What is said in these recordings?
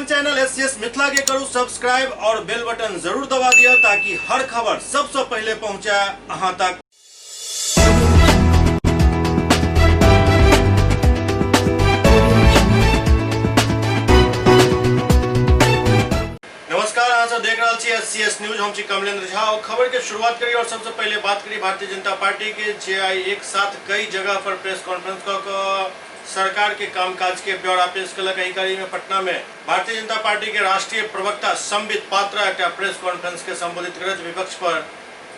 अपन channel SCS Mithila के करू subscribe और बेल बटन जरूर दबा दिया ताकि हर खबर सबसे पहले पहुंचे अहां तक। नमस्कार, अहाँ सब देख रहे छी एससीएस न्यूज। हम छी कमलेंद्र झा और खबर के शुरुआत करी और सबसे पहले बात करी भारतीय जनता पार्टी के जे आई एक साथ कई जगह पर प्रेस कॉन्फ्रेंस कर सरकार के कामकाज के ब्यौरा पेश कलक। एही कड़ी में पटना में भारतीय जनता पार्टी के राष्ट्रीय प्रवक्ता संबित पात्रा एक प्रेस कॉन्फ्रेंस के संबोधित करत विपक्ष पर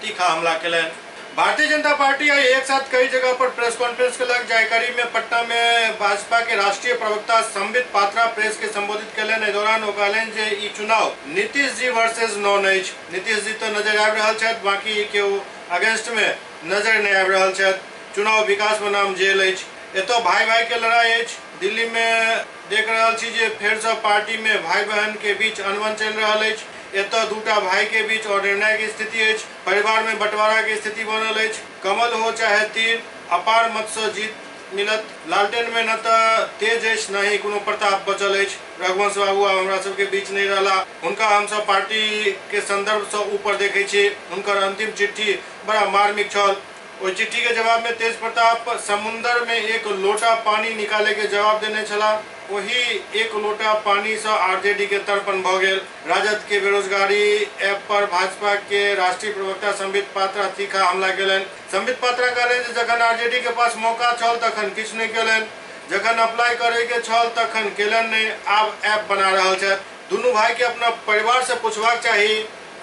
तीखा हमला केलन। भारतीय जनता पार्टी आई एक साथ कई जगह पर प्रेस कॉन्फ्रेंस कलक। जानकारी में पटना में भाजपा के राष्ट्रीय प्रवक्ता संबित पात्रा प्रेस के संबोधित कलन। एहि दौरान ओ कहलन जे ई चुनाव नीतीश जी वर्सेस नॉन अछि। नीतीश जी तो नजर आबि रहल छथि, बाकी केओ अगेंस्ट में नजर नहीं आबि रहल छथि। चुनाव विकास बनाम जेल अछि। एतो भाई भाई के लड़ाई अछि। दिल्ली में देख रहल छी जे फेर से पार्टी में भाई बहन के बीच अनबन चल रहल अछि। एतो दूटा भाई के बीच और निर्णय की स्थिति अछि। परिवार में बंटवारा की स्थिति बनल अछि। कमल हो चाहे तीर, अपार मत से जीत मिलत। लालटेन में न तो तेज अछि न ही कोनो प्रताप बचल अछि। रघुवंश बाबू हमरा सब के बीच नहीं रहला। उनका हम सब पार्टी के संदर्भ से ऊपर देखे छी। उनकर अंतिम चिट्ठी बड़ा मार्मिक छल। ओहि चिट्ठी के जवाब में तेज प्रताप समुद्र में एक लोटा पानी निकाले के जवाब देने छला। वही एक लोटा पानी से आरजेडी के तर्पण भ गेल। राजद के बेरोजगारी ऐप पर भाजपा के राष्ट्रीय प्रवक्ता संबित पात्रा तीखा हमला केलन। संबित पात्रा कहले जे जखन आरजेडी के पास मौका छल तखन किछु नहीं केलन, जखन अप्लाई करे के छल तखन केलन नहीं। आब ऐप बना रहल छथि। दुनू भाई के अपना परिवार से पूछबाक चाही,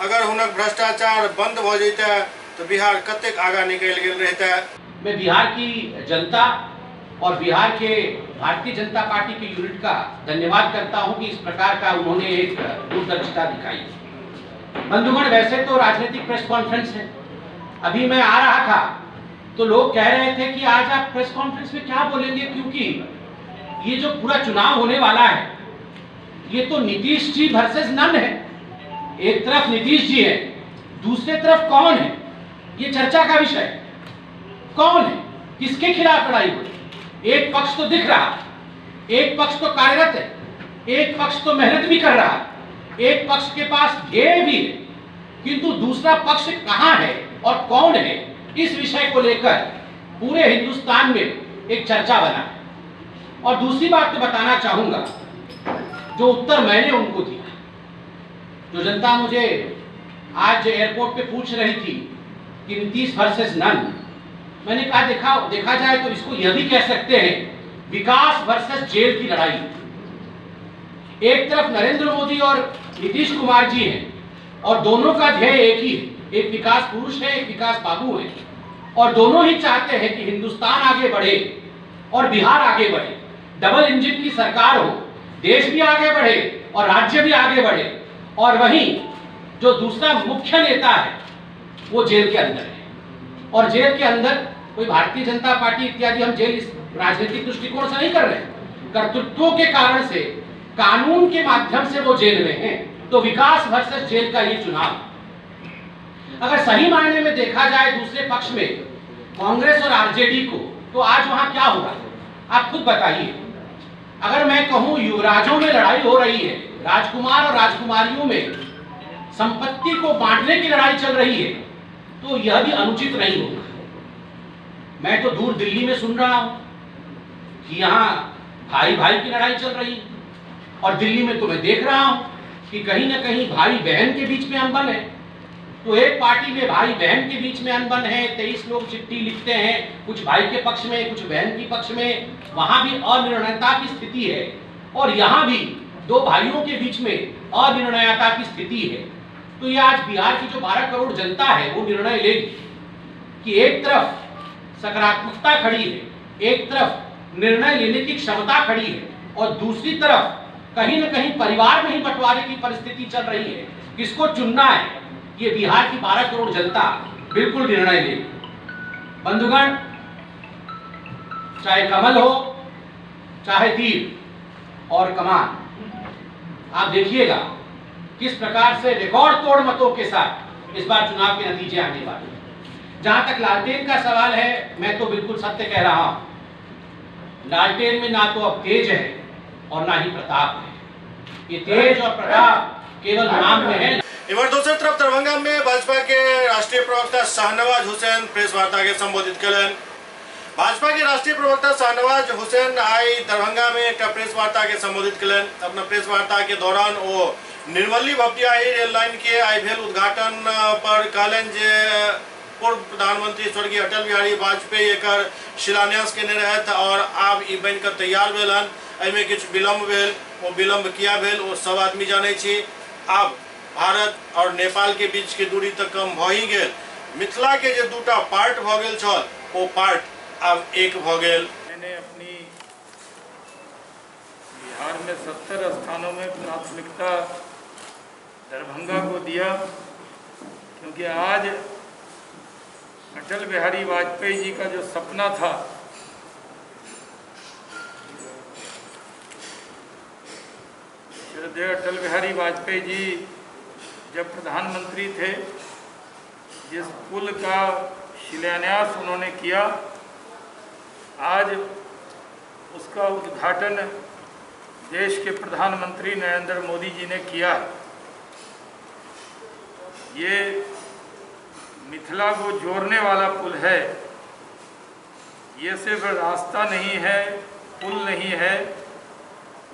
अगर हुनक भ्रष्टाचार बंद भ जैते तो बिहार कतेक आगा निकल गेल रहता है। मैं बिहार की जनता और बिहार के भारतीय जनता पार्टी के यूनिट का धन्यवाद करता हूं कि इस प्रकार का उन्होंने एक दूरदर्शिता दिखाई। बंधुगण, वैसे तो राजनीतिक प्रेस कॉन्फ्रेंस है। अभी मैं आ रहा था तो लोग कह रहे थे कि आज आप प्रेस कॉन्फ्रेंस में क्या बोलेंगे, क्योंकि ये जो पूरा चुनाव होने वाला है ये तो नीतीश जी वर्सेस नन है। एक तरफ नीतीश जी है, दूसरे तरफ कौन है, ये चर्चा का विषय। कौन है, किसके खिलाफ लड़ाई हो रही? एक पक्ष तो दिख रहा, एक पक्ष तो कार्यरत है, एक पक्ष तो मेहनत भी कर रहा, एक पक्ष के पास ध्येय भी है, किंतु दूसरा पक्ष कहां है और कौन है, इस विषय को लेकर पूरे हिंदुस्तान में एक चर्चा बना है। और दूसरी बात तो बताना चाहूंगा, जो उत्तर मैंने उनको दिया, जो जनता मुझे आज एयरपोर्ट पे पूछ रही थी कि नीतीश वर्सेस नन, मैंने कहा देखा जाए तो इसको यह भी कह सकते हैं विकास वर्सेस जेल की लड़ाई। एक तरफ नरेंद्र मोदी और नीतीश कुमार जी हैं और दोनों का ध्येय एक ही है। एक विकास पुरुष है, एक विकास बाबू है, और दोनों ही चाहते हैं कि हिंदुस्तान आगे बढ़े और बिहार आगे बढ़े। डबल इंजन की सरकार हो, देश भी आगे बढ़े और राज्य भी आगे बढ़े। और वहीं जो दूसरा मुख्य नेता है वो जेल के अंदर है, और जेल के अंदर कोई भारतीय जनता पार्टी इत्यादि, हम जेल इस राजनीतिक दृष्टिकोण से नहीं कर रहे हैं, कर्तृत्वों के कारण से, कानून के माध्यम से वो जेल में हैं। तो विकास वर्सेस जेल का ये चुनाव अगर सही मायने में देखा जाए दूसरे पक्ष में कांग्रेस और आरजेडी को, तो आज वहां क्या हो रहा है आप खुद बताइए। अगर मैं कहूं युवराजों में लड़ाई हो रही है, राजकुमार और राजकुमारियों में संपत्ति को बांटने की लड़ाई चल रही है, तो यह भी अनुचित नहीं होगा। मैं तो दूर दिल्ली में सुन रहा हूं कि यहां भाई भाई की लड़ाई चल रही है, और दिल्ली में तो मैं देख रहा हूं कि कहीं ना कहीं भाई बहन के बीच में अनबन है। तो एक पार्टी में भाई बहन के बीच में अनबन है, 23 लोग चिट्ठी लिखते हैं, कुछ भाई के पक्ष में, कुछ बहन के पक्ष में, वहां भी अनिर्णयता की स्थिति है। और यहां भी दो भाइयों के बीच में अनिर्णयता की स्थिति है। तो ये आज बिहार की जो 12 करोड़ जनता है वो निर्णय लेगी कि एक तरफ सकारात्मकता खड़ी है, एक तरफ निर्णय लेने की क्षमता खड़ी है, और दूसरी तरफ कहीं ना कहीं परिवार में ही बंटवारे की परिस्थिति चल रही है। किसको चुनना है, ये बिहार की 12 करोड़ जनता बिल्कुल निर्णय लेगी। बंधुगण, चाहे कमल हो चाहे तीर और कमान, आप देखिएगा किस प्रकार से रिकॉर्ड तोड़ मतों के साथ इस बार चुनाव के नतीजे आने वाले हैं। जहां तक लालटेन का सवाल है, मैं तो बिल्कुल सत्य कह रहा हूं। लालटेन में ना तो अब तेज है और ना ही प्रताप है। ये तेज और प्रताप केवल नाम में है। इधर दूसरी तरफ दरभंगा में भाजपा के राष्ट्रीय प्रवक्ता शाहनवाज हुसैन प्रेस वार्ता के संबोधित कलन। भाजपा के राष्ट्रीय प्रवक्ता शाहनवाज हुसैन आई दरभंगा में एक प्रेस वार्ता के संबोधित कलन। अपना प्रेस वार्ता के दौरान वो निर्मली भपटियाही रेल लाइन के आई भेल उद्घाटन पर कहलन जे पूर्व प्रधानमंत्री स्वर्गीय अटल बिहारी वाजपेयी एकर शिलान्यास केने रहत और आब ई बन कर तैयार भेलन। एहिमे किछु विलम्ब भेल, वो विलम्ब किया भेल वो सब आदमी जानै छी। आब भारत और नेपाल के बीच के दूरी तक कम भ ही गेल। मिथिला के जे दूटा पार्ट भ गेल छल वो पार्ट अब एक भ गेल। मैंने अपनी बिहार में 70 स्थानों में प्राथमिकता दरभंगा को दिया, क्योंकि आज अटल बिहारी वाजपेयी जी का जो सपना था श्रद्धेय अटल बिहारी वाजपेयी जी जब प्रधानमंत्री थे, जिस पुल का शिलान्यास उन्होंने किया, आज उसका उद्घाटन देश के प्रधानमंत्री नरेंद्र मोदी जी ने किया। ये मिथिला को जोड़ने वाला पुल है। ये सिर्फ रास्ता नहीं है, पुल नहीं है,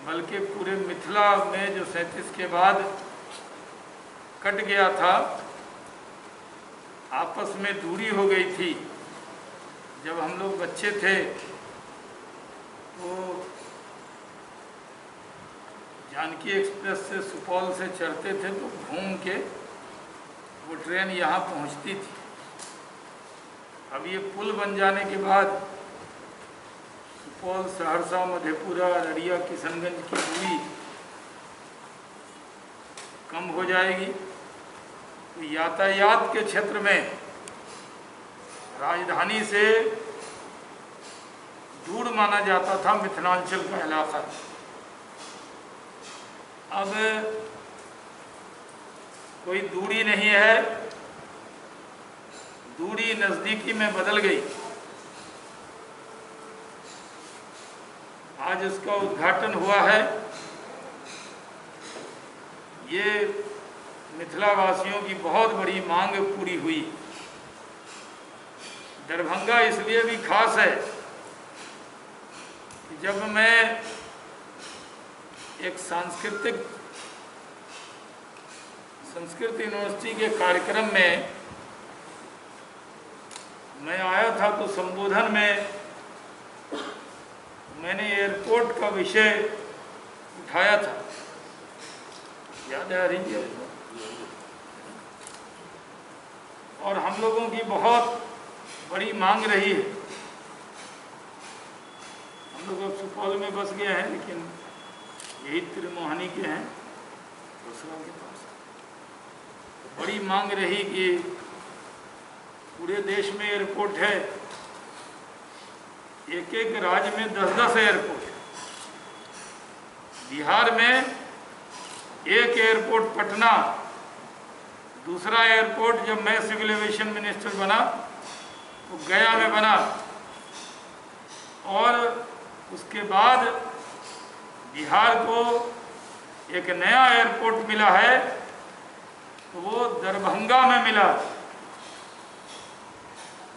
बल्कि पूरे मिथिला में जो 37 के बाद कट गया था, आपस में दूरी हो गई थी। जब हम लोग बच्चे थे तो जानकी एक्सप्रेस से सुपौल से चढ़ते थे तो घूम के वो ट्रेन यहाँ पहुँचती थी। अब ये पुल बन जाने के बाद सुपौल, सहरसा, मधेपुरा, अररिया, किशनगंज की दूरी कम हो जाएगी। तो यातायात के क्षेत्र में राजधानी से दूर माना जाता था मिथिलांचल का इलाका। अब कोई दूरी नहीं है, दूरी नज़दीकी में बदल गई। आज इसका उद्घाटन हुआ है। ये मिथिला वासियों की बहुत बड़ी मांग पूरी हुई। दरभंगा इसलिए भी खास है कि जब मैं एक संस्कृत यूनिवर्सिटी के कार्यक्रम में मैं आया था तो संबोधन में मैंने एयरपोर्ट का विषय उठाया था, याद है रही है। और हम लोगों की बहुत बड़ी मांग रही है। हम लोग अब सुपौल में बस गए हैं, लेकिन यही त्रिमोहनी के हैं दूसरा के पास। तो बड़ी मांग रही कि पूरे देश में एयरपोर्ट है, एक एक राज्य में 10-10 एयरपोर्ट है। बिहार में एक एयरपोर्ट पटना, दूसरा एयरपोर्ट जब मैं सिविल एविएशन मिनिस्टर बना तो गया में बना, और उसके बाद बिहार को एक नया एयरपोर्ट मिला है तो वो दरभंगा में मिला।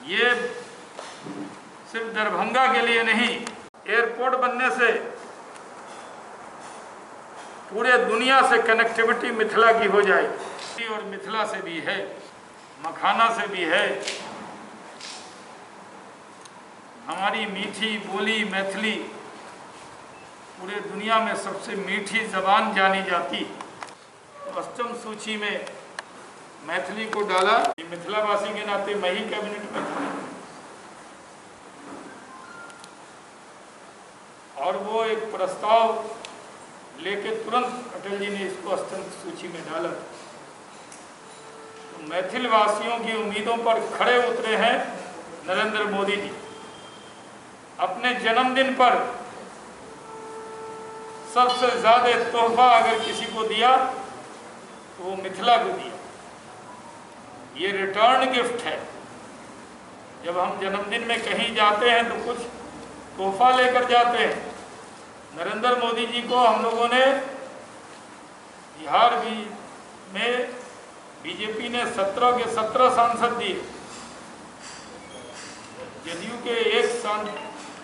ये सिर्फ दरभंगा के लिए नहीं, एयरपोर्ट बनने से पूरे दुनिया से कनेक्टिविटी मिथिला की हो जाएगी। और मिथिला से भी है, मखाना से भी है। हमारी मीठी बोली मैथिली पूरे दुनिया में सबसे मीठी जबान जानी जाती। तो अष्टम सूची में मैथिली को डाला। मिथिलावासी के नाते मैं ही कैबिनेट में था, और वो एक प्रस्ताव लेके तुरंत अटल जी ने इसको अष्टम सूची में डाला। तो मैथिल वासियों की उम्मीदों पर खड़े उतरे हैं नरेंद्र मोदी जी। अपने जन्मदिन पर सबसे ज्यादा तोहफा अगर किसी को दिया तो वो मिथिला को दिया। ये रिटर्न गिफ्ट है। जब हम जन्मदिन में कहीं जाते हैं तो कुछ तोहफा लेकर जाते हैं। नरेंद्र मोदी जी को हम लोगों ने बिहार भी में बीजेपी ने 17 के 17 सांसद दिए, जदयू के एक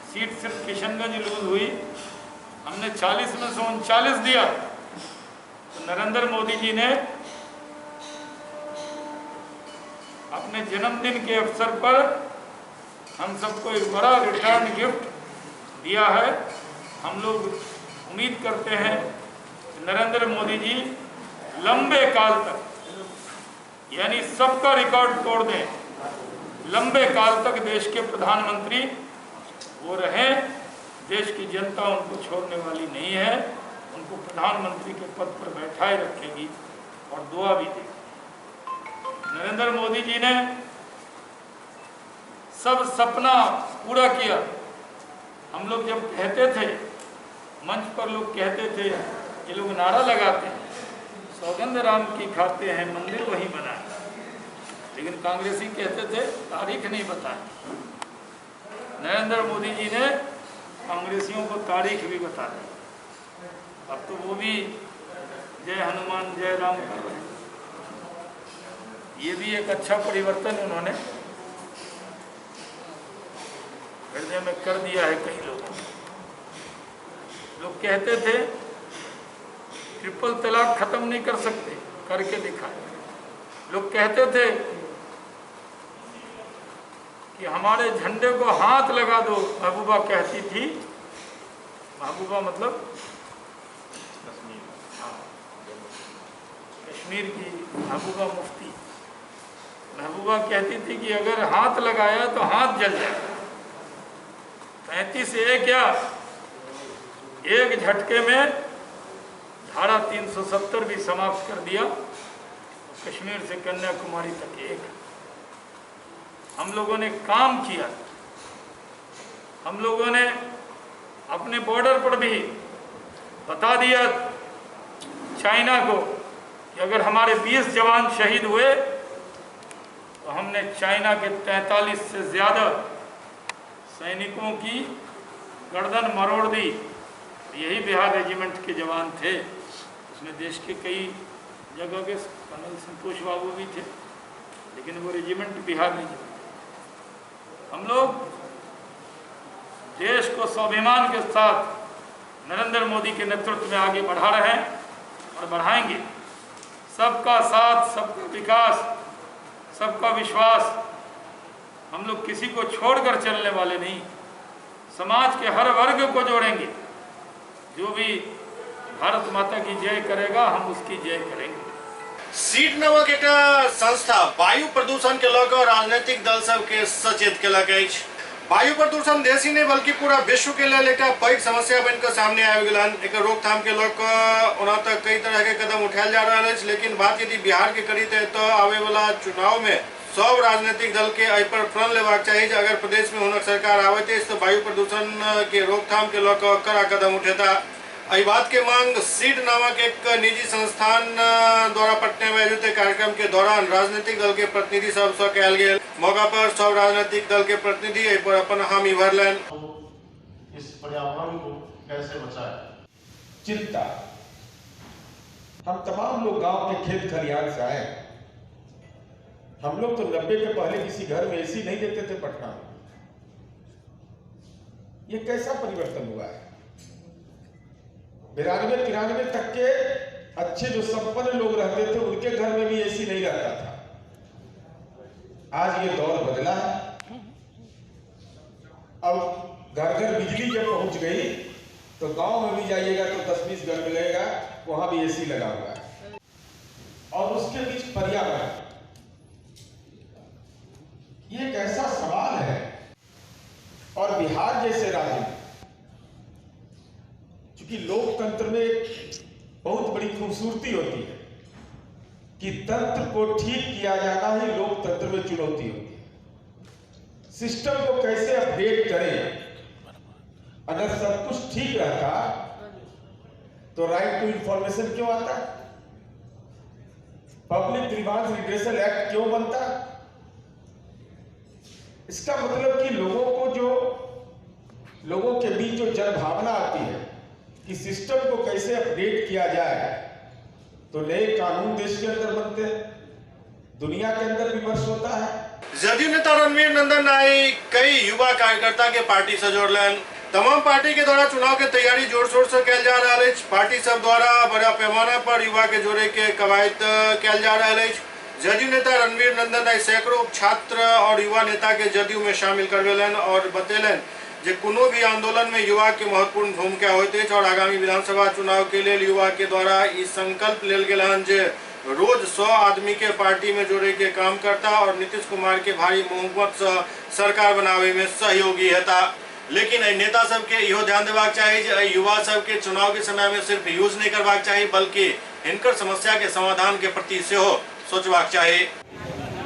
सीट सिर्फ किशनगंज लूज हुई, हमने 40 में से 39 दिया। तो नरेंद्र मोदी जी ने अपने जन्मदिन के अवसर पर हम सबको एक बड़ा रिटर्न गिफ्ट दिया है। हम लोग उम्मीद करते हैं कि नरेंद्र मोदी जी लंबे काल तक, यानी सबका रिकॉर्ड तोड़ दें, लंबे काल तक देश के प्रधानमंत्री वो रहें। देश की जनता उनको छोड़ने वाली नहीं है, उनको प्रधानमंत्री के पद पर बैठाए रखेगी और दुआ भी देगी। नरेंद्र मोदी जी ने सब सपना पूरा किया। हम लोग जब कहते थे, मंच पर लोग कहते थे, ये लोग नारा लगाते हैं, सौगंध राम की खाते हैं मंदिर वहीं बनाए, लेकिन कांग्रेसी कहते थे तारीख नहीं बताए। नरेंद्र मोदी जी ने कांग्रेसियों को तारीख भी बता दी। अब तो वो भी जय हनुमान जय राम कर रहे हैं। ये भी एक अच्छा परिवर्तन उन्होंने हृदय में कर दिया है। कई लोगों ने, लोग कहते थे ट्रिपल तलाक खत्म नहीं कर सकते, करके दिखाए। लोग कहते थे कि हमारे झंडे को हाथ लगा दो, महबूबा कहती थी, महबूबा मतलब कश्मीर की महबूबा मुफ्ती, महबूबा कहती थी कि अगर हाथ लगाया तो हाथ जल जाए। 35 ए क्या, एक झटके में धारा 370 भी समाप्त कर दिया। कश्मीर से कन्याकुमारी तक एक हम लोगों ने काम किया। हम लोगों ने अपने बॉर्डर पर भी बता दिया चाइना को कि अगर हमारे 20 जवान शहीद हुए तो हमने चाइना के 43 से ज़्यादा सैनिकों की गर्दन मरोड़ दी। यही बिहार रेजिमेंट के जवान थे। उसमें देश के कई जगह के कर्नल संतोष बाबू भी थे, लेकिन वो रेजिमेंट बिहार रेजिमेंट। हम लोग देश को स्वाभिमान के साथ नरेंद्र मोदी के नेतृत्व में आगे बढ़ा रहे हैं और बढ़ाएंगे। सबका साथ, सबका विकास, सबका विश्वास। हम लोग किसी को छोड़कर चलने वाले नहीं, समाज के हर वर्ग को जोड़ेंगे। जो भी भारत माता की जय करेगा, हम उसकी जय करेंगे। सीट नामक एक संस्था वायु प्रदूषण के लऽ कऽ राजनीतिक दल सबके सचेत केलक अछि। वायु प्रदूषण देश ही नहीं बल्कि पूरा विश्व के लिए एक पैघ समस्या बन कर सामने आबि गेल हन। एकर रोकथाम के लऽ कऽ ओना तऽ कई तरह के कदम उठायल जा रहल अछि, लेकिन बात यदि बिहार के करी तऽ आवे वाला चुनाव में सब राजनीतिक दल के एहि पर प्रण लेबाक चाही जे अगर प्रदेश में हुनक सरकार आबैत अछि तऽ वायु प्रदूषण के रोकथाम के लऽ कऽ कड़ा कदम उठेता। एहि बात के मांग सीड नामक एक निजी संस्थान द्वारा पटना में आयोजित कार्यक्रम के दौरान राजनीतिक दल के प्रतिनिधि सब सँ कयल गेल। मौका पर सब राजनीतिक दल के प्रतिनिधि एहि पर अपन हामी भरलनि। इस पर्यावरण को कैसे बचाएं? चिंता। हम तमाम लोग गांव के खेत खलिहान से आए। हम लोग तो 90 के पहले किसी घर में एसी नहीं देते थे पटना में। ये कैसा परिवर्तन हुआ है? 92-93 तक के अच्छे जो संपन्न लोग रहते थे उनके घर में भी एसी नहीं रहता था। आज ये दौर बदला है। अब घर घर बिजली जब पहुंच गई तो गांव में भी जाइएगा तो 10-20 घर मिलेगा, वहां भी एसी लगा हुआ है। और उसके बीच पर्यावरण, ये एक ऐसा सवाल है। और बिहार जैसे राज्य में चूंकि लोकतंत्र में बहुत बड़ी खूबसूरती होती है कि तंत्र को ठीक किया जाना ही लोकतंत्र में चुनौती होती है। सिस्टम को कैसे अपडेट करें? अगर सब कुछ ठीक रहता तो राइट टू इंफॉर्मेशन क्यों आता? पब्लिक ग्रीवांस रिड्रेसल एक्ट क्यों बनता? इसका मतलब कि लोगों के बीच जो जनभावना आती है कि सिस्टम को कैसे अपडेट किया जाए, तो नए कानून देश के अंदर बनते हैं, दुनिया के अंदर विमर्श होता है। जदयू नेता रणवीर नंदन नाई कई युवा कार्यकर्ता के पार्टी से जोड़लन। तमाम पार्टी के द्वारा चुनाव के तैयारी जोर शोर से कल जा रहा है। पार्टी सब द्वारा बड़ा पैमाना पर युवा के जोड़े के कवायद कल जा रहा है। जदयू नेता रणवीर नंदन नाई सैकड़ों छात्र और युवा नेता के जदयू में शामिल करवेलन और बतेलन जे कोनो भी आंदोलन में युवा के महत्वपूर्ण भूमिका होते और आगामी विधानसभा चुनाव के लिए युवा के द्वारा इस संकल्प लेल गेलन जे रोज 100 आदमी के पार्टी में जोड़े के काम करता और नीतीश कुमार के भारी बहुमत से सरकार बनावे में सहयोगी हेता। लेकिन नेता सबके इहो ध्यान देबाक चाहिए जे युवा सबके चुनाव के समय में सिर्फ यूज नहीं करबाक चाहिए बल्कि हिनकर समस्या के समाधान के प्रति सेहो सोचबाक चाहिए।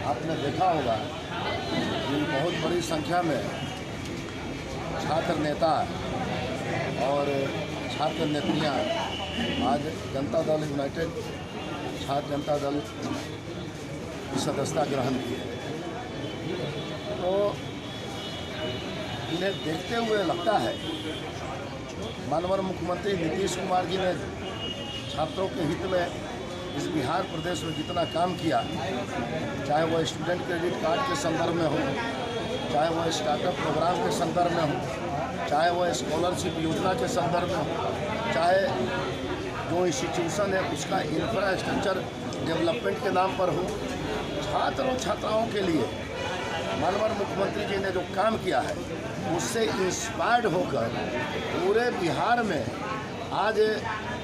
आपने देखा होगा कि बहुत बड़ी संख्या में छात्र नेता और छात्र नेत्रियां आज जनता दल यूनाइटेड छात्र जनता दल की सदस्यता ग्रहण की। तो इन्हें देखते हुए लगता है माननीय मुख्यमंत्री नीतीश कुमार जी ने छात्रों के हित में इस बिहार प्रदेश में जितना काम किया, चाहे वह स्टूडेंट क्रेडिट कार्ड के संदर्भ में हो, चाहे वह स्टार्टअप प्रोग्राम के संदर्भ में हो, चाहे वह स्कॉलरशिप योजना के संदर्भ में हो, चाहे जो इंस्टीट्यूशन है उसका इंफ्रास्ट्रक्चर डेवलपमेंट के नाम पर हो, छात्र और छात्राओं के लिए माननीय मुख्यमंत्री जी ने जो काम किया है उससे इंस्पायर्ड होकर पूरे बिहार में आज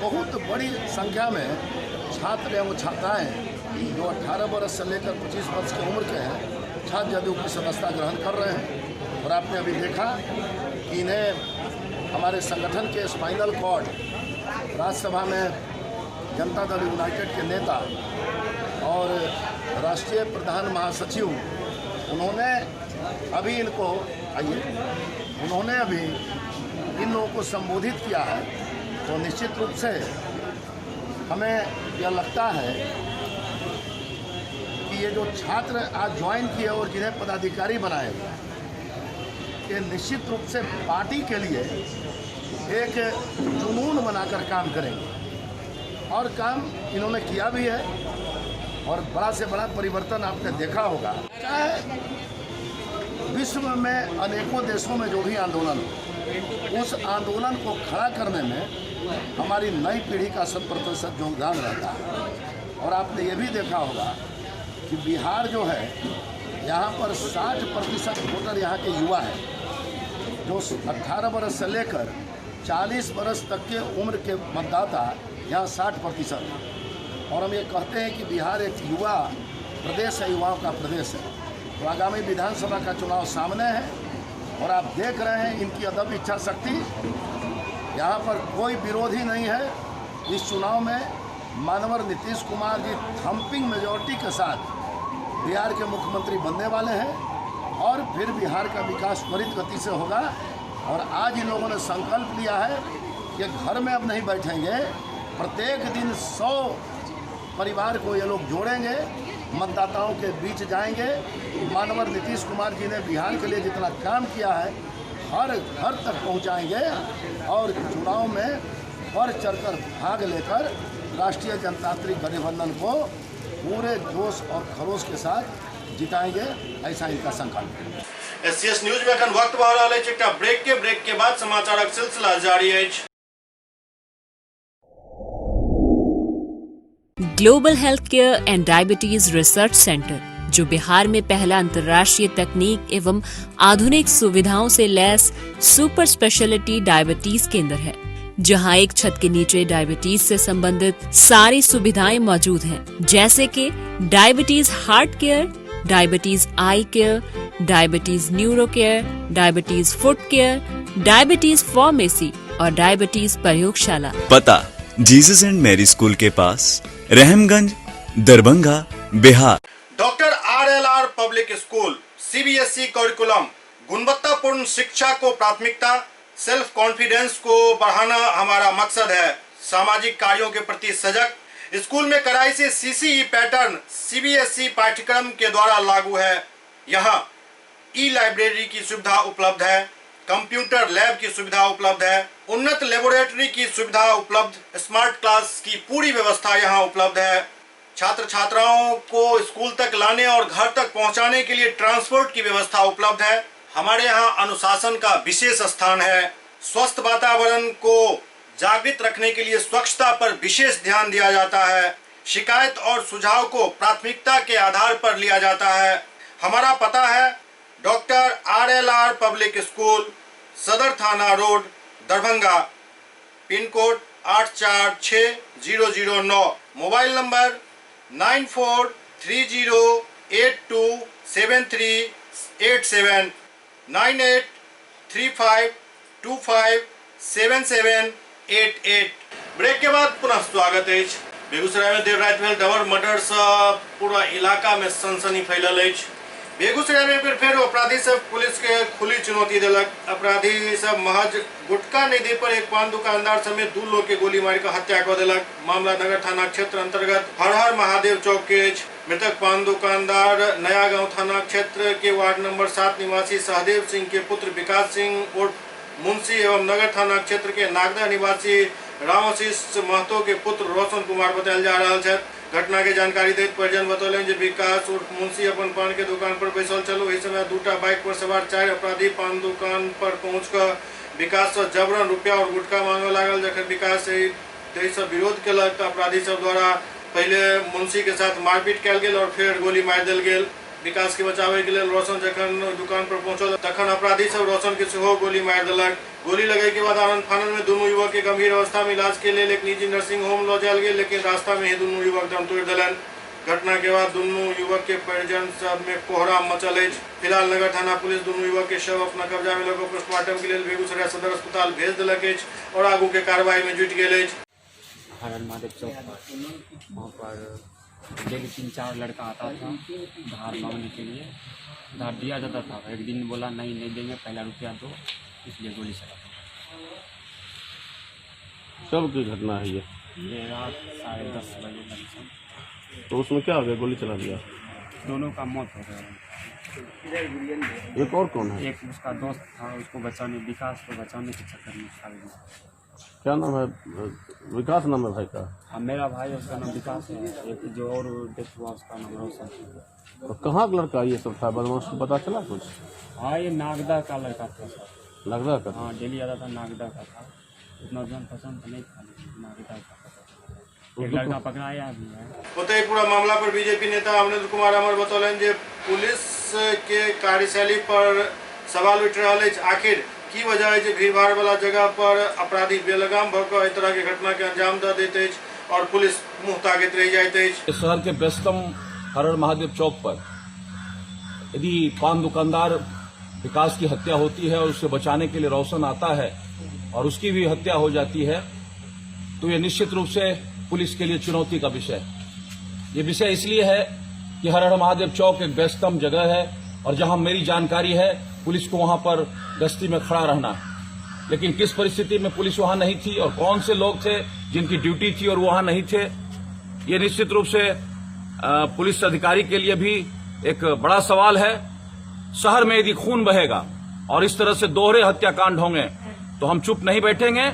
बहुत बड़ी संख्या में छात्र एवं छात्राएं जो 18 वर्ष से लेकर 25 वर्ष की उम्र के हैं छात्र जदयू की सदस्यता ग्रहण कर रहे हैं। और आपने अभी देखा कि इन्हें हमारे संगठन के स्पाइनल कॉर्ड राज्यसभा में जनता दल यूनाइटेड के नेता और राष्ट्रीय प्रधान महासचिव उन्होंने अभी इन लोगों को संबोधित किया है। तो निश्चित रूप से हमें यह लगता है कि ये जो छात्र आज ज्वाइन किए और जिन्हें पदाधिकारी बनाए ये निश्चित रूप से पार्टी के लिए एक जुनून बनाकर काम करेंगे और काम इन्होंने किया भी है और बड़ा से बड़ा परिवर्तन आपने देखा होगा। चाहे विश्व में अनेकों देशों में जो भी आंदोलन हो उस आंदोलन को खड़ा करने में हमारी नई पीढ़ी का 100% योगदान रहता है। और आपने ये भी देखा होगा कि बिहार जो है यहाँ पर 60% वोटर यहाँ के युवा हैं जो 18 वर्ष से लेकर 40 वर्ष तक के उम्र के मतदाता यहाँ 60%। और हम ये कहते हैं कि बिहार एक युवा प्रदेश है, युवाओं का प्रदेश है। तो आगामी विधानसभा का चुनाव सामने है और आप देख रहे हैं इनकी अदम्य इच्छा शक्ति। यहाँ पर कोई विरोधी नहीं है। इस चुनाव में माननीय नीतीश कुमार जी थम्पिंग मेजॉरिटी के साथ बिहार के मुख्यमंत्री बनने वाले हैं और फिर बिहार का विकास त्वरित गति से होगा। और आज इन लोगों ने संकल्प लिया है कि घर में अब नहीं बैठेंगे, प्रत्येक दिन 100 परिवार को ये लोग जोड़ेंगे, मतदाताओं के बीच जाएंगे। माननीय नीतीश कुमार जी ने बिहार के लिए जितना काम किया है हर घर तक पहुंचाएंगे और चुनाव में बढ़ चढ़कर भाग लेकर राष्ट्रीय जनतांत्रिक गठबंधन को पूरे जोश और खरोश के साथ जिताएंगे, ऐसा इनका संकल्प है। एससीएस न्यूज में अखन वक्त भऽ रहल अछि एकटा ब्रेक के बाद समाचारक सिलसिला जारी अछि। Global health care and diabetes research centre, जो बिहार में पहला अंतर्राष्ट्रीय तकनीक एवं आधुनिक सुविधाओं से लैस सुपर स्पेशलिटी डायबिटीज केंद्र है, जहां एक छत के नीचे डायबिटीज से संबंधित सारी सुविधाएं मौजूद हैं, जैसे कि diabetes heart care, diabetes eye care, diabetes neuro care, diabetes foot care, diabetes pharmacy और डायबिटीज प्रयोगशाला। पता जीसस एंड मैरी स्कूल के पास, Rahamganj, Darbhanga, Bihar. Doctor RLR public school CBSE curriculum, गुणवत्तापूर्ण शिक्षा को प्राथमिकता, सेल्फ कॉन्फिडेंस को बढ़ाना हमारा मकसद है। सामाजिक कार्यों के प्रति सजग। स्कूल में कड़ाई से CCE पैटर्न CBSE पाठ्यक्रम के द्वारा लागू है। यहाँ ई लाइब्रेरी की सुविधा उपलब्ध है, कंप्यूटर लैब की सुविधा उपलब्ध है, उन्नत लेबोरेटरी की सुविधा उपलब्ध, स्मार्ट क्लास की पूरी व्यवस्था यहाँ उपलब्ध है। छात्र छात्राओं को स्कूल तक लाने और घर तक पहुँचाने के लिए ट्रांसपोर्ट की व्यवस्था उपलब्ध है। हमारे यहाँ अनुशासन का विशेष स्थान है। स्वस्थ वातावरण को जागृत रखने के लिए स्वच्छता पर विशेष ध्यान दिया जाता है। शिकायत और सुझाव को प्राथमिकता के आधार पर लिया जाता है। हमारा पता है डॉक्टर RLR पब्लिक स्कूल, सदर थाना रोड, Darbhanga, pin code 846009, mobile number 9430827387, 9835257788। Break के बाद पुनः स्वागत है। बेगूसराय में देर रात भेल डबल मर्डर से पूरा इलाका में सनसनी फैलल है। बेगूसराय में फिर अपराधी सब पुलिस के खुली चुनौती दिलक। अपराधी सब महज गुटखा नहीं दे पर एक पान दुकानदार समेत 2 लोग के गोली मार कर हत्या कर दिलक। मामला नगर थाना क्षेत्र अंतर्गत हर हर महादेव चौक के। मृतक पान दुकानदार नया गांव थाना क्षेत्र के वार्ड नंबर 7 निवासी सहदेव सिंह के पुत्र विकास सिंह उर्फ मुंशी एवं नगर थाना क्षेत्र के नागदा निवासी रामाशीष महतो के पुत्र रोशन कुमार बतायल जा रहा है। घटना के जानकारी देते परिजन बतौलन जे विकास उर्फ मुंशी अपन पान के दुकान पर बैसल चलो। इस समय 2टा बाइक पर सवार 4 अपराधी पान दुकान पर पहुंचकर विकास से जबरन रुपया और गुटखा मांगे लागल। जखन विकास से विरोध कलक तो अपराधी सब द्वारा पहले मुंशी के साथ मारपीट कल गेल और फिर गोली मार दिल गेल। विकास के बचावे के लिए रोशन जखन दुकान पर पहुंचल तखन अपराधी सब रोशन के सेहो गोली मार दिलक। गोली लगे के बाद आनंद फानन में दोनों युवक के गंभीर अवस्था में इलाज के लिए एक निजी नर्सिंग होम ले जायल गेल, लेकिन रास्ता में ही दोनों युवक दम तोड़ दिलन। घटना के बाद दोनों युवक के परिजन सब में कोहराम मचल है। फिलहाल नगर थाना पुलिस दोनों युवक के शव अपना कब्जा में लेकर पोस्टमार्टम के लिए बेगूसराय सदर अस्पताल भेज दिलक और आगू के कार्रवाई में जुट गए। हर हर महादेव चौक पर वहाँ पर डेली 3-4 लड़का आता था उधार मांगने के लिए। उधार दिया जाता था। एक दिन बोला नहीं देंगे, पहला रुपया दो, इसलिए गोली चला। कब की घटना है ये रात 10:30 बजे तक। तो उसमें क्या हो गया? गोली चला दिया। दोनों का मौत हो गया। एक और कौन है? एक उसका दोस्त था, उसको बचाने, विकास को बचाने के चक्कर में खा गया। क्या नाम है? विकास नाम है भाई का? हाँ, मेरा भाई, उसका नाम विकास है। एक जो और डेथ हुआ उसका नाम रोशन है। तो कहाँ का लड़का ये सब था? बदमाश को पता चला कुछ? हाँ, ये नागदा का लड़का था सर। लगता का? हाँ, डेली आता था, नागदा का था। उतना जन पसंद नहीं था, नागदा का। एक लड़का पकड़ाया भी है। होते पूरा मामला पर बीजेपी नेता अमरेंद्र कुमार अमर बतौलन जे पुलिस के कार्यशैली पर सवाल उठ रहा है। आखिर की वजह है भीड़ भाड़ वाला जगह पर अपराधी बेलगाम भर इस तरह के घटना के अंजाम दे देते और पुलिस मुंह ताकित रह जाते। शहर के व्यस्तम हर हर महादेव चौक पर यदि पान दुकानदार विकास की हत्या होती है और उससे बचाने के लिए रोशन आता है और उसकी भी हत्या हो जाती है, तो ये निश्चित रूप से पुलिस के लिए चुनौती का विषय। ये विषय इसलिए है कि हर हर महादेव चौक एक व्यस्तम जगह है और जहां मेरी जानकारी है पुलिस को वहां पर गश्ती में खड़ा रहना। लेकिन किस परिस्थिति में पुलिस वहां नहीं थी और कौन से लोग थे जिनकी ड्यूटी थी और वहां नहीं थे, ये निश्चित रूप से पुलिस अधिकारी के लिए भी एक बड़ा सवाल है। शहर में यदि खून बहेगा और इस तरह से दोहरे हत्याकांड होंगे तो हम चुप नहीं बैठेंगे।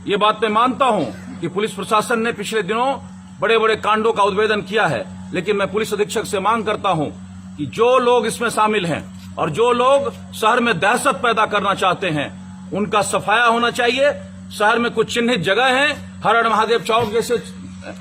ये बात मैं मानता हूं कि पुलिस प्रशासन ने पिछले दिनों बड़े बड़े कांडों का उद्भेदन किया है, लेकिन मैं पुलिस अधीक्षक से मांग करता हूं कि जो लोग इसमें शामिल हैं और जो लोग शहर में दहशत पैदा करना चाहते हैं उनका सफाया होना चाहिए। शहर में कुछ चिन्हित जगह हैं, हर हर महादेव चौक जैसे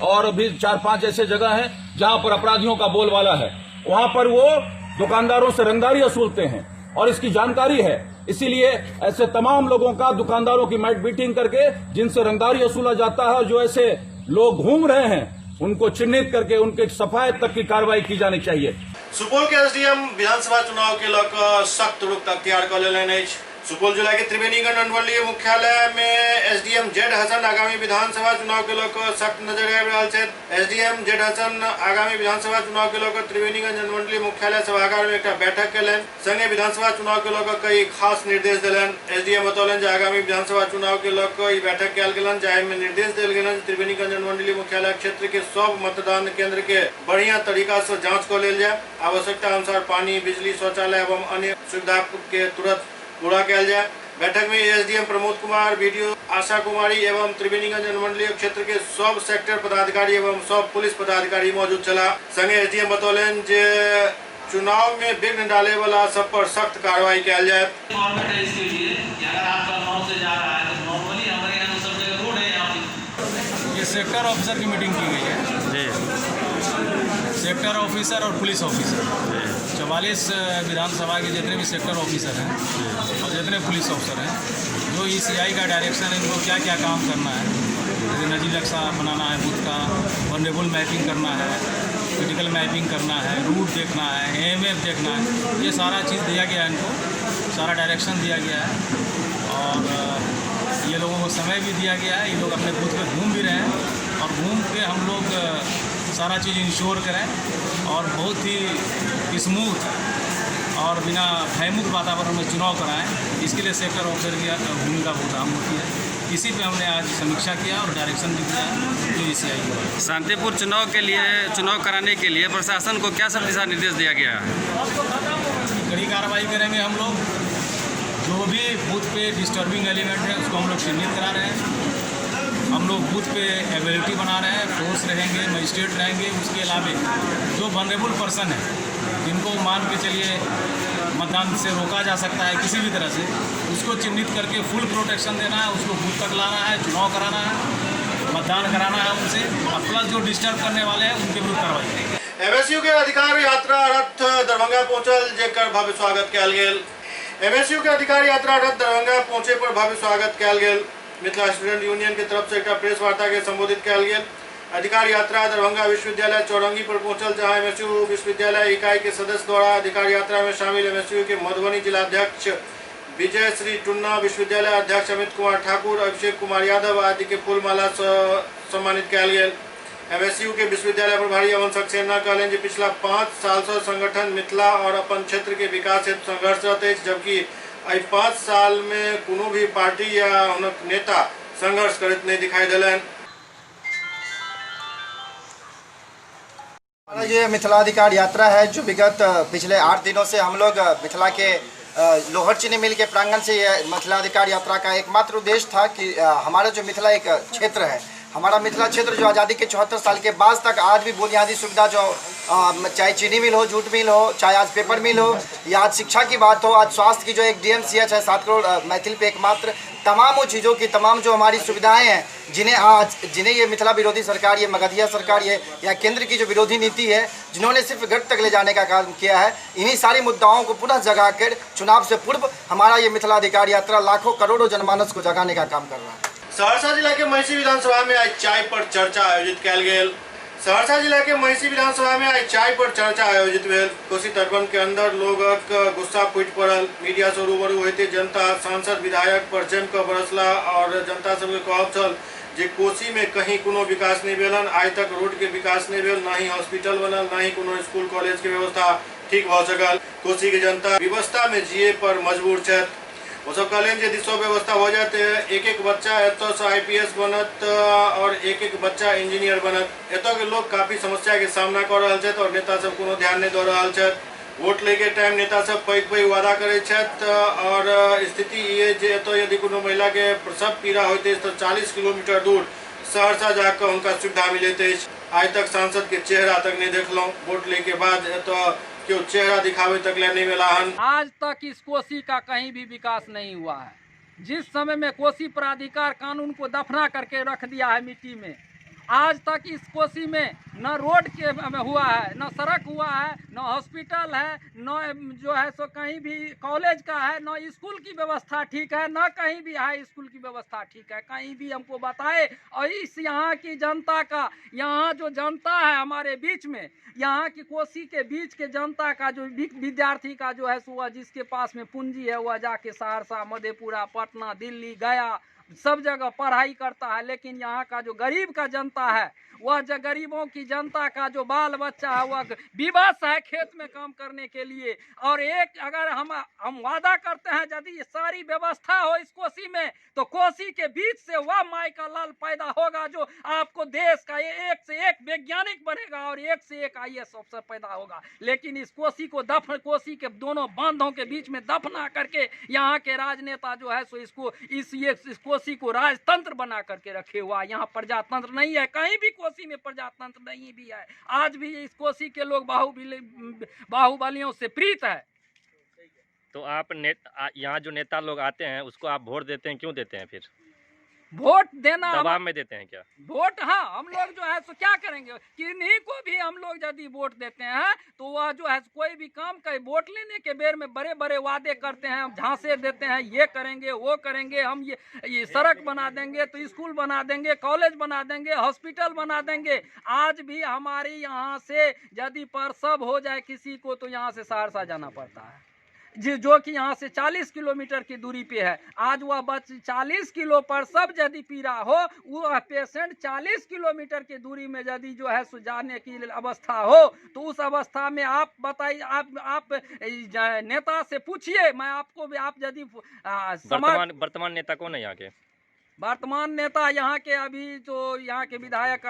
और भी 4-5 ऐसे जगह हैं जहां पर अपराधियों का बोलबाला है। वहां पर वो दुकानदारों से रंगदारी वसूलते हैं और इसकी जानकारी है। इसीलिए ऐसे तमाम लोगों का दुकानदारों की मैट बीटिंग करके जिनसे रंगदारी वसूला जाता है और जो ऐसे लोग घूम रहे हैं उनको चिन्हित करके उनके सफाई तक की कार्रवाई की जानी चाहिए। सुपौल के एसडीएम विधानसभा चुनाव के लेकर सख्त रुख अख्तियार कर लेने। सुपौल जिला के त्रिवेणीगंज अनुमंडलीय मुख्यालय में एसडीएम जेड हसन आगामी विधानसभा चुनाव के लेकर सख्त नजर आबि रहल छै। एसडीएम जेड हसन आगामी विधानसभा चुनाव के लेकर त्रिवेणीगंज अनुमंडलीय मुख्यालय सभागार में एक बैठक केलनि, संगे विधानसभा चुनाव के लेकर कई खास निर्देश देलनि। एसडीएम बतौलन जे आगामी विधानसभा चुनाव के लेकर ई बैठक कयल गेलनि, जाहि में निर्देश देल गेलनि त्रिवेणीगंज अनुमंडलीय मुख्यालय क्षेत्र के सब मतदान केंद्र के बढ़िया तरीका से जाँच कऽ लेल जाय। आवश्यकता अनुसार पानी, बिजली, शौचालय एवं अन्य सुविधा के तुरंत पूरा कयल जाय। बैठक में एसडीएम प्रमोद कुमार, बीडीओ आशा कुमारी एवं त्रिवेणीगंज अनुमंडलीय क्षेत्र के सब सेक्टर पदाधिकारी एवं सब पुलिस पदाधिकारी मौजूद चला। संगे एसडीएम बतौलन जे चुनाव में विघ्न डाले वाला सब पर सख्त कार्रवाई किया जाए। ये सेक्टर ऑफिसर की मीटिंग की गई है जी। सेक्टर ऑफिसर और पुलिस ऑफिसर 44 विधानसभा के जितने भी सेक्टर ऑफिसर हैं और जितने पुलिस ऑफिसर हैं, जो ECI का डायरेक्शन है इनको क्या क्या काम करना है, जैसे नजी नक्शा बनाना है, बूथ का वनरेबल मैपिंग करना है, क्रिटिकल मैपिंग करना है, रूट देखना है, AMF देखना है, ये सारा चीज़ दिया गया है इनको, सारा डायरेक्शन दिया गया है। और ये लोगों को समय भी दिया गया है, ये लोग अपने बूथ पे घूम भी रहे हैं और घूम के हम लोग सारा चीज़ इंश्योर करें और बहुत ही स्मूथ और बिना भयमुक्त वातावरण में चुनाव कराएं, इसके लिए सेक्टर ऑफिसर की भूमिका बहुत अहम होती है। इसी पे हमने आज समीक्षा किया और डायरेक्शन भी दिया जो ECI को। शांतिपूर्ण चुनाव के लिए, चुनाव कराने के लिए प्रशासन को क्या सब दिशा निर्देश दिया गया है? कड़ी कार्रवाई करेंगे हम लोग, जो भी बूथ पे डिस्टर्बिंग एलिमेंट है उसको हम लोग चिन्हित करा रहे हैं। हम लोग बूथ पे एबिलिटी बना रहे हैं, फोर्स रहेंगे, मजिस्ट्रेट रहेंगे। उसके अलावा जो वनरेबल पर्सन है, जिनको मान के चलिए मतदान से रोका जा सकता है किसी भी तरह से, उसको चिन्हित करके फुल प्रोटेक्शन देना है, उसको बूथ तक लाना है, चुनाव कराना है, मतदान कराना है उनसे। और प्लस जो डिस्टर्ब करने वाले हैं उनके विरुद्ध कार्रवाई करेंगे। MSU के अधिकार यात्रा रथ दरभंगा पहुंचल, जेकर भव्य स्वागत कयल गेल। MSU के अधिकार यात्रा रथ दरभंगा पहुंचे पर भव्य स्वागत कयल गेल। मिथिला स्टूडेंट यूनियन की तरफ से एक प्रेस वार्ता के संबोधित कयल गेल। अधिकार यात्रा दरभंगा विश्वविद्यालय चौरंगी पर पहुंचल, जहां MSU विश्वविद्यालय इकाई के सदस्य द्वारा अधिकार यात्रा में शामिल MSU के मधुबनी जिलाध्यक्ष विजय श्री टुन्ना, विश्वविद्यालय अध्यक्ष अमित कुमार ठाकुर, अभिषेक कुमार यादव आदि के फूलमाला सम्मानित कयल गेल। MSU के विश्वविद्यालय प्रभारी अमन सक्सेना कहलें जे पिछला 5 साल से संगठन मिथिला और अपन क्षेत्र के विकास हेतु संघर्षरत है, जबकि 5 साल में कोनो भी पार्टी या उनक नेता संघर्ष करते नहीं दिखाई दिलन। हमारा ये मिथिला अधिकार यात्रा है जो विगत पिछले 8 दिनों से हम लोग मिथिला के लोहर चीनी मिल के प्रांगण से ये मिथिला अधिकार यात्रा का एकमात्र उद्देश्य था कि हमारा जो मिथिला एक क्षेत्र है, हमारा मिथिला क्षेत्र जो आज़ादी के 74 साल के बाद तक आज भी बुनियादी सुविधा जो चाहे चीनी मिल हो, जूट मिल हो, चाहे आज पेपर मिल हो, या आज शिक्षा की बात हो, आज स्वास्थ्य की जो एक DMCH है 7 करोड़ मैथिल पे एकमात्र, तमाम वो चीज़ों की तमाम जो हमारी सुविधाएं हैं जिन्हें ये मिथिला विरोधी सरकार, ये मगधिया सरकार, ये या केंद्र की जो विरोधी नीति है, जिन्होंने सिर्फ गढ़ तक ले जाने का काम किया है, इन्हीं सारी मुद्दाओं को पुनः जगा कर चुनाव से पूर्व हमारा ये मिथिला अधिकार यात्रा लाखों करोड़ों जनमानस को जगाने का काम कर रहा है। सहरसा जिला के महिषी विधानसभा में आज चाय पर चर्चा आयोजित कयल गेल। सहरसा जिला के महिषी विधानसभा में आज चाय पर चर्चा आयोजित भेल। कोसी तटबंध के अंदर लोगक गुस्सा फूट पड़ल। मीडिया से रूबरू होते जनता सांसद विधायक पर जम कर बरसला और जनता सबके कहब छल जे कोसी में कहीं कोनो विकास नहीं भेलन। आज तक रोड के विकास नहीं भेल, ना ही हॉस्पिटल बनल, ना ही कोनो स्कूल कॉलेज के व्यवस्था ठीक भ सकल। कोसी के जनता व्यवस्था में जिये पर मजबूर छथि। वो सब कहलें जे दिशो व्यवस्था हो जाते, एक बच्चा एतो से IPS बनत और एक बच्चा इंजीनियर बनत। एतो के लोग काफी समस्या के सामना कर रहा है और नेता सब कोनो ध्यान नहीं दे रहा है। वोट लेके टाइम नेता सब पैघ वादा करे और स्थिति ये जे एतो यदि कोनो महिला के प्रसव पीड़ा होते तो 40 किलोमीटर दूर सहरसा जाकर उनका सुविधा मिलते। आज तक सांसद के चेहरा तक नहीं देखलो। वोट लेके बाद एतो क्यों चेहरा दिखावे तक ले नहीं मिला। आज तक इस कोसी का कहीं भी विकास नहीं हुआ है। जिस समय में कोसी प्राधिकार कानून को दफना करके रख दिया है मिट्टी में, आज तक इस कोसी में न रोड के हुआ है, न सड़क हुआ है, न हॉस्पिटल है, न जो है सो कहीं भी कॉलेज का है, न स्कूल की व्यवस्था ठीक है, न कहीं भी हाई स्कूल की व्यवस्था ठीक है। कहीं भी हमको बताए। और इस यहाँ की जनता का, यहाँ जो जनता है हमारे बीच में, यहाँ की कोसी के बीच के जनता का जो विद्यार्थी का जो है सो जिसके पास में पूंजी है वह जाके सहरसा, मधेपुरा, पटना, दिल्ली, गया सब जगह पढ़ाई करता है, लेकिन यहाँ का जो गरीब का जनता है, वह जो गरीबों की जनता का जो बाल बच्चा है वह विवश है खेत में काम करने के लिए। और एक अगर हम वादा करते हैं यदि सारी व्यवस्था हो इस कोसी में, तो कोसी के बीच से वह माई का लाल पैदा होगा जो आपको देश का ये एक से एक वैज्ञानिक बनेगा और एक से एक IAS अफसर पैदा होगा। लेकिन इस कोसी को कोसी के दोनों बांधों के बीच में दफना करके यहाँ के राजनेता जो है सो इसको इस कोसी को राजतंत्र बना करके रखे हुआ। यहाँ प्रजातंत्र नहीं है, कहीं भी कोसी में प्रजातंत्र नहीं भी है। आज भी इस कोसी के लोग बाहुबलियों से प्रीत है। तो आप यहाँ जो नेता लोग आते हैं उसको आप वोट देते हैं, क्यों देते हैं? फिर वोट देना दबाव में देते हैं क्या? वोट, हाँ, हम लोग जो है सो क्या करेंगे, किन्हीं को भी हम लोग यदि वोट देते हैं तो वह जो है कोई भी काम करे, वोट लेने के बेर में बड़े बड़े वादे करते हैं, झांसे देते हैं, ये करेंगे वो करेंगे, हम ये सड़क बना देंगे, तो स्कूल बना देंगे, कॉलेज बना देंगे, हॉस्पिटल बना देंगे। आज भी हमारे यहाँ से यदि प्रसव हो जाए किसी को तो यहाँ से सहरसा जाना पड़ता है, जो कि यहाँ से 40 किलोमीटर की दूरी पे है। आज वह 40 किलो प्रसव यदि पीड़ा हो, वह पेशेंट 40 किलोमीटर की दूरी में यदि जो है जाने की अवस्था हो, तो उस अवस्था में आप बताइए, आप नेता से पूछिए, मैं आपको भी, आप यदि वर्तमान नेता कौन है यहाँ के? वर्तमान नेता यहाँ के अभी जो यहाँ के विधायक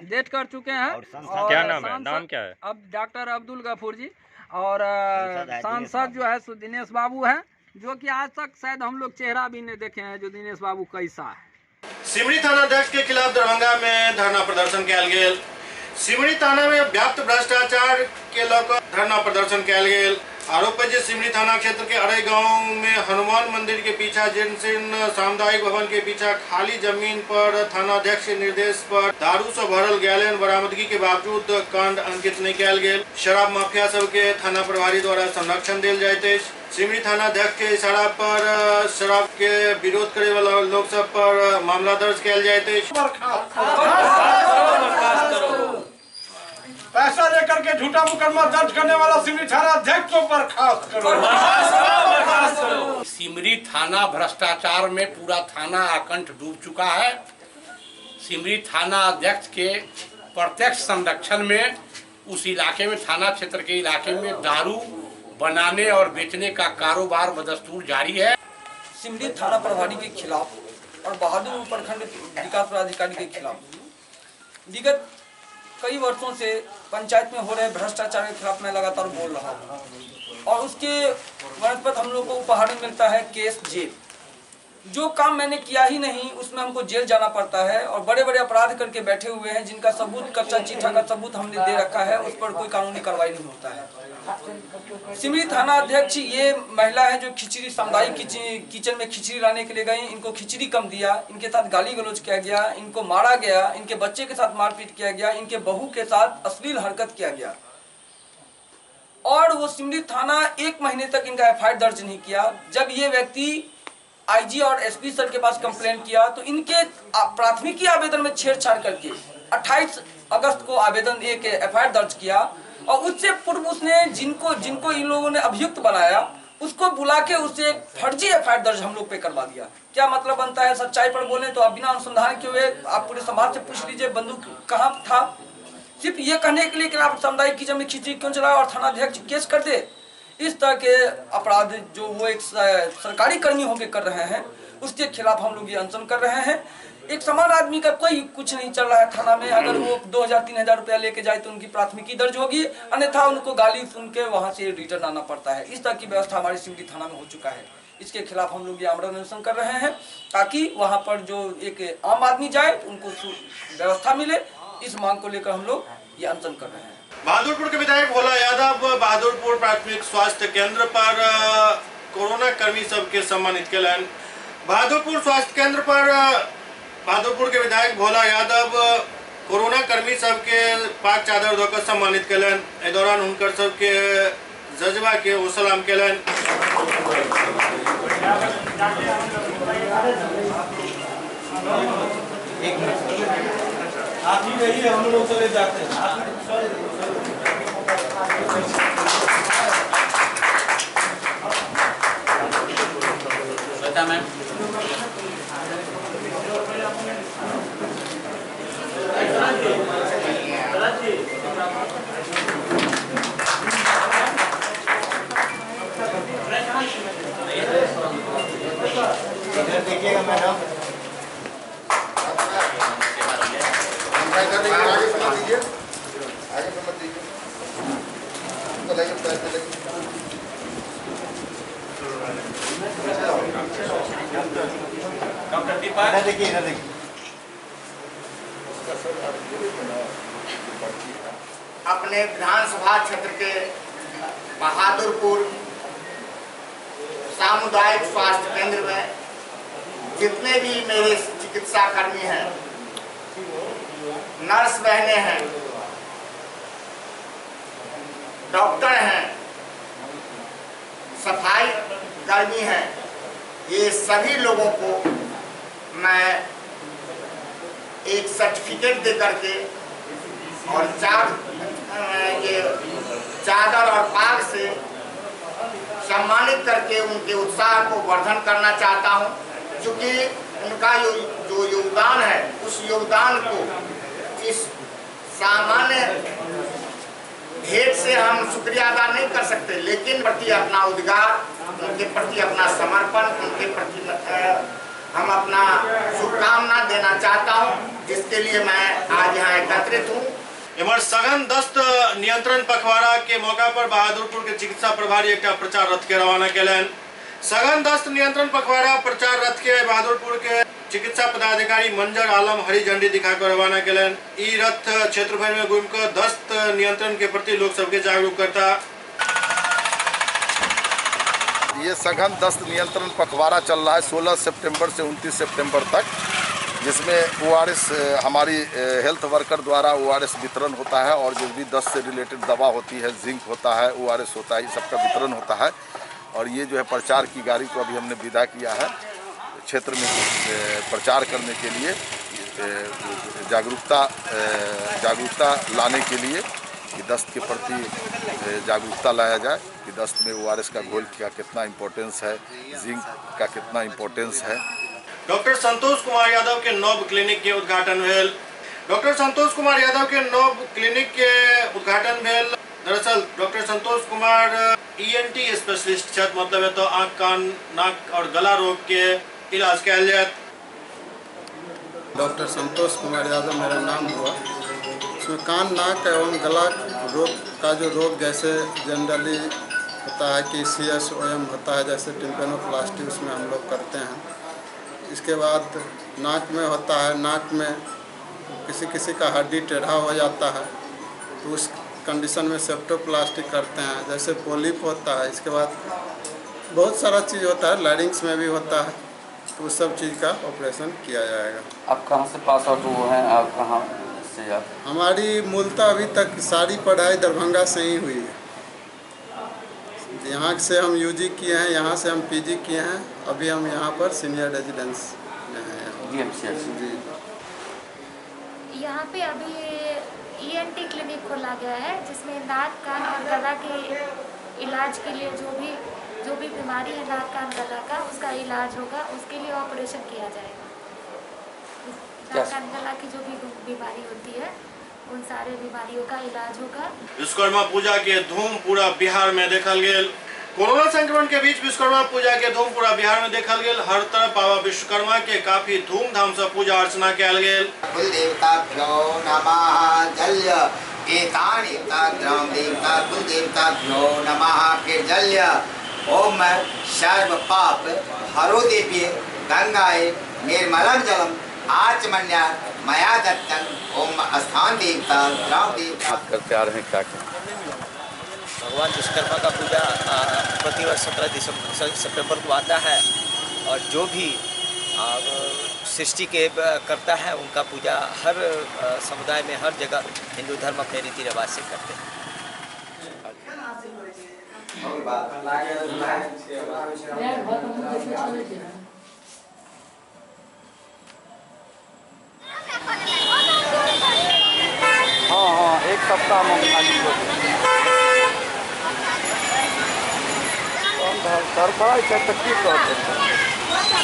डेट कर चुके हैं। और क्या नाम है? नाम क्या है? अब डॉक्टर अब्दुल गफूर जी। और सांसद जो है सो दिनेश बाबू हैं, जो कि आज तक शायद हम लोग चेहरा भी नहीं देखे हैं जो दिनेश बाबू कैसा है। सिमरी थाना अध्यक्ष के खिलाफ दरभंगा में धरना प्रदर्शन कयल गेल। सिमरी थाना में व्याप्त भ्रष्टाचार के लऽ धरना प्रदर्शन कयल गेल। आरोप है सिमरी थाना क्षेत्र के अरई गांव में हनुमान मंदिर के पीछा जीर्ण सामुदायिक भवन के पीछा खाली जमीन पर थाना अध्यक्ष के निर्देश पर दारू से भरल गैलन बरामदगी के बावजूद कांड अंकित नहीं कयल गेल। शराब माफिया सब के थाना प्रभारी द्वारा संरक्षण देल जाइत अछि। सिमरी थाना अध्यक्ष के इशारा पर शराब के विरोध करे वाला लोग सब पर मामला दर्ज कयल जाइत अछि। पैसा लेकर के झूठा मुकदमा दर्ज करने वाला सिमरी थाना अध्यक्ष को बर्खास्त करो। सिमरी थाना भ्रष्टाचार में पूरा थाना आकंठ डूब चुका है। सिमरी थाना अध्यक्ष के प्रत्यक्ष संरक्षण में उस इलाके में, थाना क्षेत्र के इलाके में दारू बनाने और बेचने का कारोबार बदस्तूर जारी है। सिमरी थाना प्रभारी के खिलाफ और बहादुर प्रखंड विकास पदाधिकारी के खिलाफ विगत कई वर्षों से पंचायत में हो रहे भ्रष्टाचार के खिलाफ मैं लगातार बोल रहा हूँ, और उसके वनस्पत हम लोग को उपहार मिलता है केस जेल। जो काम मैंने किया ही नहीं उसमें हमको जेल जाना पड़ता है, और बड़े बड़े अपराध करके बैठे हुए हैं जिनका सबूत, कच्चा चिट्ठा का सबूत हमने दे रखा है, उस पर कोई कानूनी कार्रवाई नहीं होता है। सिमरी थाना अध्यक्ष ये महिला है जो खिचड़ी, सामुदायिक किचन में खिचड़ी लाने के लिए गई, इनको खिचड़ी कम दिया, इनके साथ गाली गलौज किया गया, इनको मारा गया, इनके बच्चे के साथ मारपीट किया गया, इनके बहू के साथ अश्लील हरकत किया गया, और वो सिमरी थाना 1 महीने तक इनका FIR दर्ज नहीं किया। जब ये व्यक्ति IG और SP सर के पास कंप्लेंट किया तो इनके प्राथमिकी आवेदन में छेड़छाड़ करके 28 अगस्त को आवेदन एक FIR दर्ज किया, और उससे पूर्व उसने जिनको इन लोगों ने अभियुक्त बनाया उसको बुला के उससे एक फर्जी FIR दर्ज हम लोग पे करवा दिया। क्या मतलब बनता है? सच्चाई पर बोले तो आप बिना अनुसंधान किए हुए आप पूरे समाज से पूछ लीजिए बंदूक कहाँ था, सिर्फ ये कहने के लिए कि आप सामुदायिक किचन में खिचड़ी क्यों चलाए और थाना अध्यक्ष केस कर दे। इस तरह के अपराध जो वो एक सरकारी कर्मी होकर कर रहे हैं उसके खिलाफ हम लोग ये अनशन कर रहे हैं। एक समान आदमी का कोई कुछ नहीं चल रहा है थाना में, अगर वो 2000-3000 रुपया लेके जाए तो उनकी प्राथमिकी दर्ज होगी, अन्यथा उनको गाली सुन के वहाँ से रिटर्न आना पड़ता है। इस तरह की व्यवस्था हमारे सिमरी थाना में हो चुका है। इसके खिलाफ हम लोग ये आमरण अनशन कर रहे हैं ताकि वहाँ पर जो एक आम आदमी जाए उनको व्यवस्था मिले। इस मांग को लेकर हम लोग ये अनशन कर रहे हैं। बहादुरपुर के विधायक भोला यादव बहादुरपुर प्राथमिक स्वास्थ्य केंद्र पर कोरोना कर्मी सबके सम्मानित कलन। बहादुरपुर स्वास्थ्य केंद्र पर बहादुरपुर के विधायक भोला यादव कोरोना कर्मी सबके पाक चादर धोकर सम्मानित कलन। एहि दौरान हुनकर सबके जज्बा के ओ सलाम कलन। आप ही रहिए, हम लोग चले जाते हैं। सुनीता मैम। देखिएगा मैडम, डॉक्टर दीपक देखिए इधर देखिए। अपने विधानसभा क्षेत्र के बहादुरपुर सामुदायिक स्वास्थ्य केंद्र में जितने भी मेरे चिकित्सा कर्मी हैं, नर्स बहनें हैं, डॉक्टर हैं, सफाई कर्मी हैं, ये सभी लोगों को मैं एक सर्टिफिकेट दे करके और चादर और पाग से सम्मानित करके उनके उत्साह को वर्धन करना चाहता हूं, क्योंकि उनका जो योगदान है, उस योगदान को इस सामान्य भेंट से हम शुक्रिया अदा नहीं कर सकते, लेकिन प्रति अपना उद्गार, उनके प्रति अपना समर्पण, उनके प्रति हम अपना शुभकामना देना चाहता हूं, जिसके लिए मैं आज यहाँ एकत्रित हूँ। इमर सघन दस्त नियंत्रण पखवाड़ा के मौका पर बहादुरपुर के चिकित्सा प्रभारी एक प्रचार रथ के रवाना कैलन। सघन दस्त नियंत्रण पखवाड़ा प्रचार रथ के बहादुरपुर के चिकित्सा पदाधिकारी मंजर आलम हरी झंडी दिखाकर रवाना कैलन। ई रथ क्षेत्र भर में घूमकर दस्त नियंत्रण के प्रति लोग सबके जागरूक करता। ये सघन दस्त नियंत्रण पखवाड़ा चल रहा है 16 सितंबर से 29 सितंबर तक, जिसमें ORS हमारी हेल्थ वर्कर द्वारा ORS वितरण होता है और जो भी दस्त से रिलेटेड दवा होती है, जिंक होता है, ORS होता है, ये सबका वितरण होता है। और ये जो है प्रचार की गाड़ी को अभी हमने विदा किया है क्षेत्र में प्रचार करने के लिए, जागरूकता लाने के लिए कि दस्त के प्रति जागरूकता लाया जाए कि दस्त में ORS का घोल का कितना इम्पोर्टेंस है, जिंक का कितना इम्पोर्टेंस है। डॉक्टर संतोष कुमार यादव के नव क्लिनिक के उद्घाटन भेल। डॉक्टर संतोष कुमार यादव के नव क्लिनिक के उद्घाटन भेल। दरअसल doctor Santosh Kumar ENT specialist छत, मतलब है तो आँख, कान, नाक और गला रोग के इलाज कैल जात। डॉक्टर संतोष कुमार यादव मेरा नाम हुआ। इसमें कान, नाक एवं गला रोग का जो रोग जैसे जनरली होता है कि CSOM होता है, जैसे टिम्पेनोप्लास्टी, उसमें हम लोग करते हैं। इसके बाद नाक में होता है, नाक में किसी का हड्डी टेढ़ा हो जाता है तो उस कंडीशन में सेप्टोप्लास्टी करते हैं। जैसे पोलिप होता है, इसके बाद बहुत सारा चीज़ होता है, लैरिंग्स में भी होता है, तो उस सब चीज़ का ऑपरेशन किया जाएगा। आप कहाँ से पास आउट हुए हैं? आप कहाँ से? आप हमारी मूलतः अभी तक सारी पढ़ाई दरभंगा से ही हुई है। यहाँ से हम UG किए हैं, यहाँ से हम PG किए हैं। अभी हम यहाँ पर सीनियर रेजिडेंस में हैं जी। यहाँ पे अभी ENT क्लिनिक खोला गया है, जिसमें नाक, कान और गला के इलाज के लिए जो भी बीमारी है नाक, कान, गला का, उसका इलाज होगा, उसके लिए ऑपरेशन किया जाएगा। नाक, कान, गला की जो भी बीमारी होती है, उन सारे बीमारियों का इलाज होगा। विश्वकर्मा पूजा के धूम पूरा बिहार में देखल गेल। कोरोना संक्रमण के बीच विश्वकर्मा पूजा के धूम पूरा बिहार में देखल गेल। हर तरफ बाबा विश्वकर्मा के काफी धूमधाम से पूजा अर्चना कैल गेल। कुल देवताभ्यो नमः जल्य एतानि ग्राम देवता कुल देवताभ्यो नमः के जल्य ओम सर्व पाप हरो देवी गंगाए निर्मलं जलम आचमन्या मया दत्तम ओम स्थान देवता ग्राम देवता करते आ रहे हैं। क्या भगवान विश्वकर्मा का पूजा प्रतिवर्ष 17 सितंबर को आता है और जो भी सृष्टि के करता है उनका पूजा हर समुदाय में हर जगह हिंदू धर्म अपने रीति रिवाज से करते हैं। हाँ, एक सप्ताह में खाली घर पर तो की करते हैं।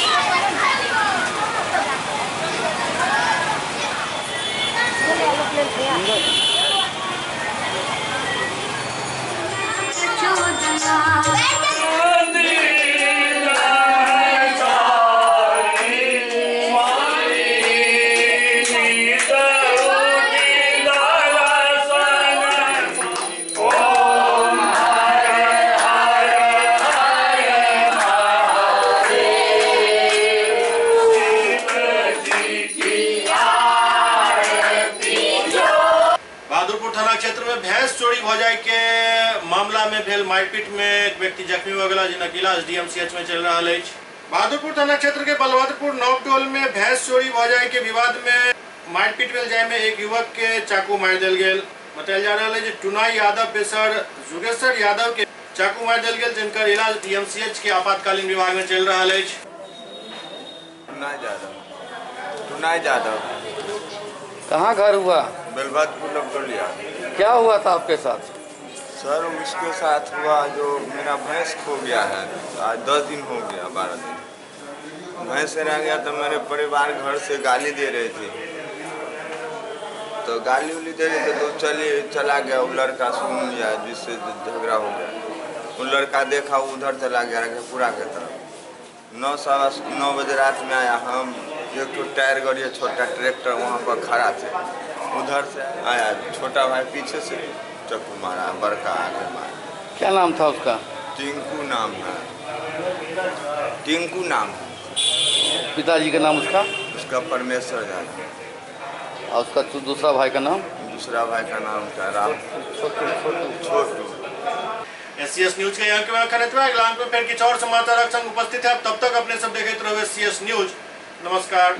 बहादुरपुर थाना क्षेत्र में भैंस चोरी हो जाए के मामला में भेल मारपीट में एक व्यक्ति जख्मी हो गया जिनका इलाज डीएमसीएच में चल रहा है। बहादुरपुर थाना क्षेत्र के बलवंतपुर नौटोल में भैंस चोरी हो जाए के विवाद में मारपीट भेल जाए में एक युवक के चाकू मार दिल गेल। बताया जा रहा है टुनाई यादव पेशर जुगेश्वर यादव के चाकू मार दिल गेल जिनका इलाज डीएमसीएच के आपातकालीन विभाग में चल रहा है। टुनाई यादव कहाँ घर हुआ? बेलबतपुर लपटोलिया। क्या हुआ था आपके साथ? सर उसके साथ हुआ जो मेरा भैंस खो गया है, आज 10 दिन हो गया, 12 दिन भैंस रह गया। तो मेरे परिवार घर से गाली दे रहे थे, तो गाली उली दे रहे थे तो चला गया वो लड़का, सुन लिया जिससे झगड़ा हो गया। वो लड़का देखा उधर चला गया पूरा के तरफ। 9 बजे रात में आया, हम एक तो टायर गाड़ी छोटा ट्रैक्टर वहाँ पर खड़ा थे, उधर से आया छोटा भाई पीछे से चाकू मारा, बड़का आगे मारा। क्या नाम था उसका? टिंकू नाम है, टिंकू नाम। पिताजी का नाम उसका? उसका परमेश्वर यादव। और उसका दूसरा भाई का नाम? दूसरा भाई का नाम क्या? राम छोटू। एससीएस न्यूज के अंक में अगला अंक में फिर कुछ और समाचार संग उपस्थित है। तब तक अपने सब देखते रहो एससीएस न्यूज। नमस्कार।